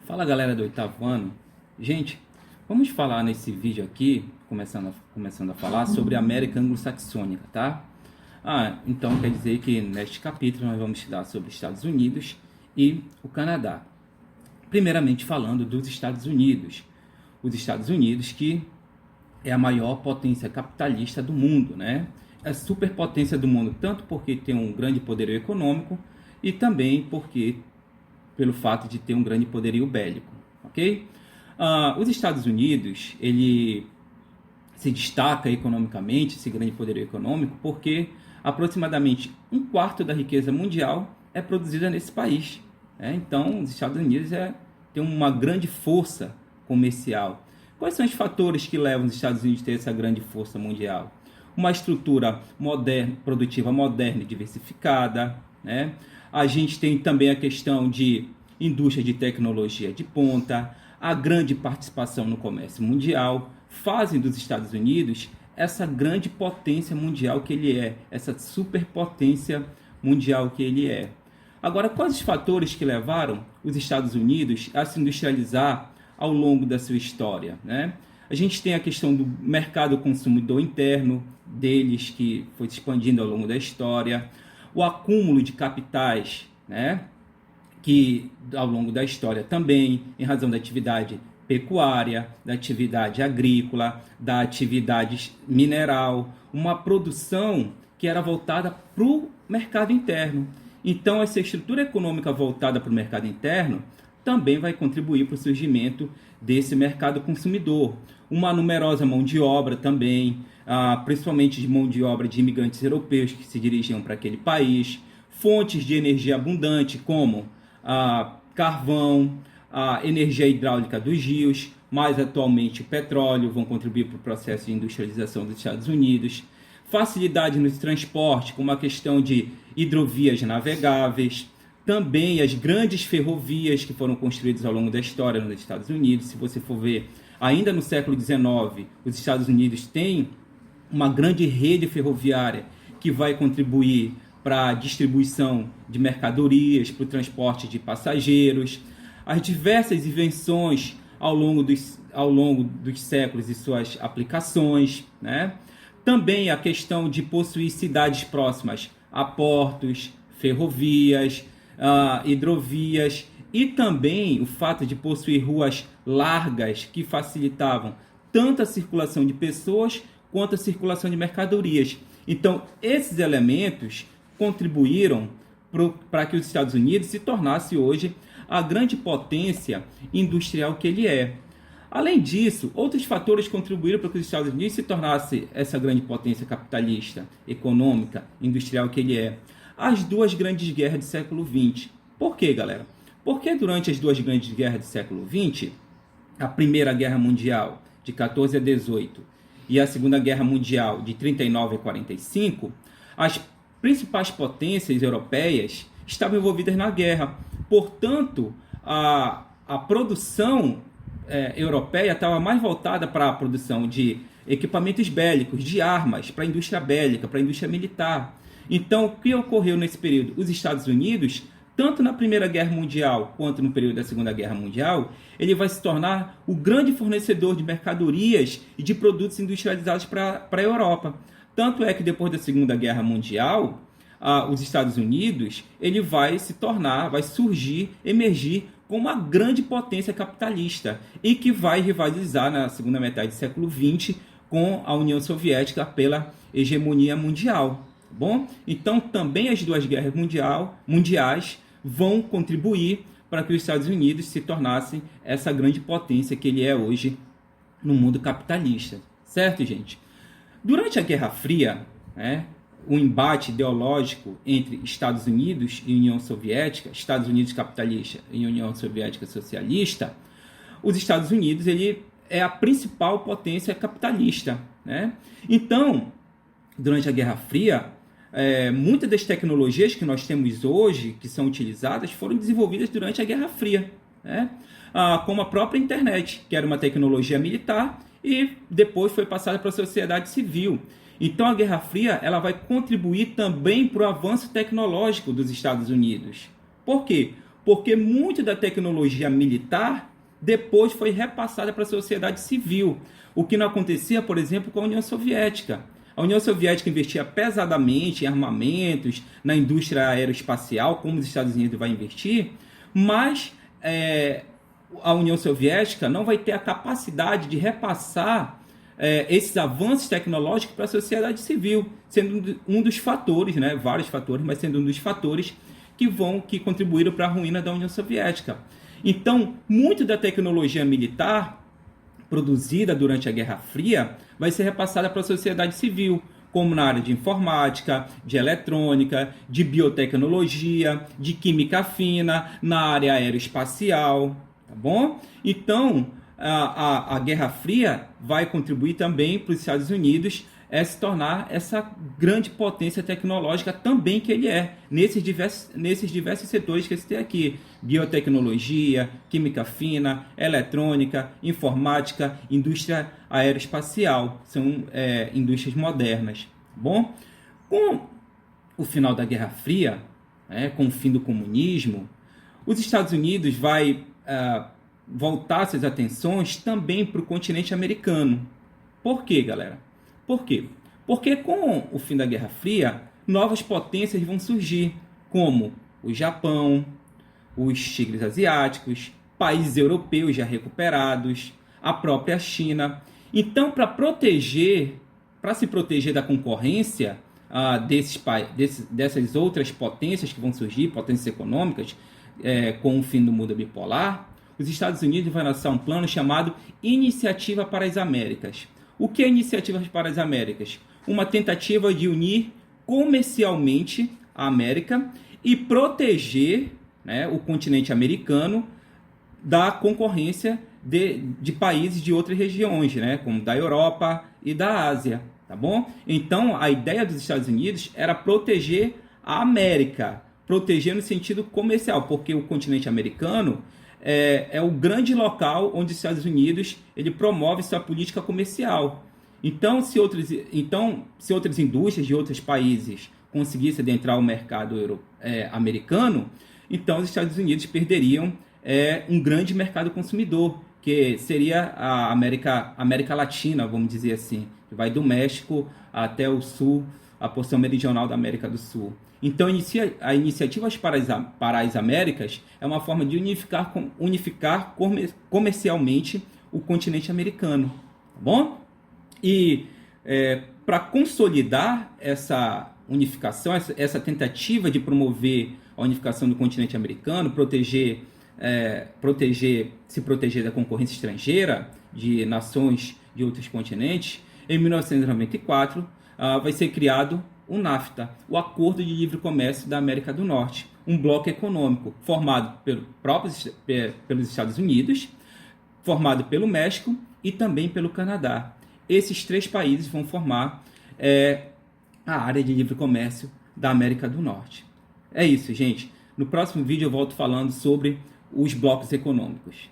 Fala galera do oitavo ano. Gente, vamos falar nesse vídeo aqui, começando a falar sobre a América Anglo-Saxônica, tá? Então quer dizer que neste capítulo nós vamos estudar sobre Estados Unidos e o Canadá. Primeiramente falando dos Estados Unidos. Os Estados Unidos que é a maior potência capitalista do mundo, né? É a superpotência do mundo, tanto porque tem um grande poderio econômico e também pelo fato de ter um grande poderio bélico, ok? Os Estados Unidos, ele se destaca economicamente, esse grande poderio econômico, porque aproximadamente um quarto da riqueza mundial é produzida nesse país. Então, os Estados Unidos tem uma grande força comercial. Quais são os fatores que levam os Estados Unidos a ter essa grande força mundial? Uma estrutura produtiva moderna e diversificada, né? A gente tem também a questão de indústria de tecnologia de ponta, a grande participação no comércio mundial, fazem dos Estados Unidos essa grande potência mundial que ele é, essa superpotência mundial que ele é. Agora, quais os fatores que levaram os Estados Unidos a se industrializar ao longo da sua história, né? A gente tem a questão do mercado consumidor interno deles, que foi se expandindo ao longo da história, o acúmulo de capitais, né, que ao longo da história também, em razão da atividade pecuária, da atividade agrícola, da atividade mineral, uma produção que era voltada para o mercado interno. Então, essa estrutura econômica voltada para o mercado interno também vai contribuir para o surgimento desse mercado consumidor. Uma numerosa mão de obra também, principalmente de mão de obra de imigrantes europeus que se dirigiam para aquele país, fontes de energia abundante como carvão, a energia hidráulica dos rios, mais atualmente o petróleo, vão contribuir para o processo de industrialização dos Estados Unidos, facilidade no transporte, como a questão de hidrovias navegáveis, também as grandes ferrovias que foram construídas ao longo da história nos Estados Unidos. Se você for ver, ainda no século XIX, os Estados Unidos têm uma grande rede ferroviária que vai contribuir para a distribuição de mercadorias, para o transporte de passageiros, as diversas invenções ao longo dos séculos e suas aplicações, né? Também a questão de possuir cidades próximas a portos, ferrovias, hidrovias, e também o fato de possuir ruas largas que facilitavam tanto a circulação de pessoas quanto a circulação de mercadorias. Então, esses elementos contribuíram para que os Estados Unidos se tornasse hoje a grande potência industrial que ele é. Além disso, outros fatores contribuíram para que os Estados Unidos se tornasse essa grande potência capitalista, econômica, industrial que ele é. As duas grandes guerras do século XX. Por quê, galera? Porque durante as duas grandes guerras do século XX, a Primeira Guerra Mundial, de 14 a 18, e a Segunda Guerra Mundial, de 39 a 45, as principais potências europeias estavam envolvidas na guerra. Portanto, a produção europeia estava mais voltada para a produção de equipamentos bélicos, de armas, para a indústria bélica, para a indústria militar. Então, o que ocorreu nesse período? Os Estados Unidos, tanto na Primeira Guerra Mundial quanto no período da Segunda Guerra Mundial, ele vai se tornar o grande fornecedor de mercadorias e de produtos industrializados para a Europa. Tanto é que depois da Segunda Guerra Mundial, os Estados Unidos ele vai surgir, emergir como uma grande potência capitalista e que vai rivalizar na segunda metade do século XX com a União Soviética pela hegemonia mundial. Bom, então também as duas guerras mundiais vão contribuir para que os Estados Unidos se tornassem essa grande potência que ele é hoje no mundo capitalista, certo, gente? Durante a Guerra Fria, o embate ideológico entre Estados Unidos e União Soviética, Estados Unidos capitalista e União Soviética socialista, os Estados Unidos ele é a principal potência capitalista, né? Então, durante a Guerra Fria, muitas das tecnologias que nós temos hoje, que são utilizadas, foram desenvolvidas durante a Guerra Fria, né? Como a própria internet, que era uma tecnologia militar e depois foi passada para a sociedade civil. Então, a Guerra Fria ela vai contribuir também para o avanço tecnológico dos Estados Unidos. Por quê? Porque muito da tecnologia militar depois foi repassada para a sociedade civil, o que não acontecia, por exemplo, com a União Soviética. A União Soviética investia pesadamente em armamentos, na indústria aeroespacial, como os Estados Unidos vai investir, mas a União Soviética não vai ter a capacidade de repassar esses avanços tecnológicos para a sociedade civil, sendo um dos fatores, né, vários fatores, mas sendo um dos fatores que contribuíram para a ruína da União Soviética. Então, muito da tecnologia militar produzida durante a Guerra Fria vai ser repassada para a sociedade civil, como na área de informática, de eletrônica, de biotecnologia, de química fina, na área aeroespacial, tá bom? Então, a Guerra Fria vai contribuir também para os Estados Unidos se tornar essa grande potência tecnológica também que ele é, nesses diversos setores que eu citei aqui: biotecnologia, química fina, eletrônica, informática, indústria aeroespacial, são indústrias modernas. Bom, com o final da Guerra Fria, com o fim do comunismo, os Estados Unidos vai voltar suas atenções também para o continente americano. Por quê, galera? Por quê? Porque com o fim da Guerra Fria, novas potências vão surgir, como o Japão, os tigres asiáticos, países europeus já recuperados, a própria China. Então, para se proteger da concorrência dessas outras potências que vão surgir, potências econômicas, com o fim do mundo bipolar, os Estados Unidos vão lançar um plano chamado Iniciativa para as Américas. O que é Iniciativa para as Américas? Uma tentativa de unir comercialmente a América e proteger, né, o continente americano da concorrência de países de outras regiões, né, como da Europa e da Ásia, tá bom? Então, a ideia dos Estados Unidos era proteger a América, proteger no sentido comercial, porque o continente americano é o grande local onde os Estados Unidos ele promove sua política comercial. Então, se outras indústrias de outros países conseguissem adentrar o mercado americano, então os Estados Unidos perderiam um grande mercado consumidor, que seria a América Latina, vamos dizer assim, que vai do México até o sul, a porção meridional da América do Sul. Então, a Iniciativas para as Américas é uma forma de unificar comercialmente o continente americano, tá bom? E para consolidar essa unificação, essa tentativa de promover a unificação do continente americano, se proteger da concorrência estrangeira de nações de outros continentes, em 1994 vai ser criado o NAFTA, o Acordo de Livre Comércio da América do Norte, um bloco econômico formado pelos Estados Unidos, formado pelo México e também pelo Canadá. Esses três países vão formar a área de livre comércio da América do Norte. É isso, gente. No próximo vídeo eu volto falando sobre os blocos econômicos.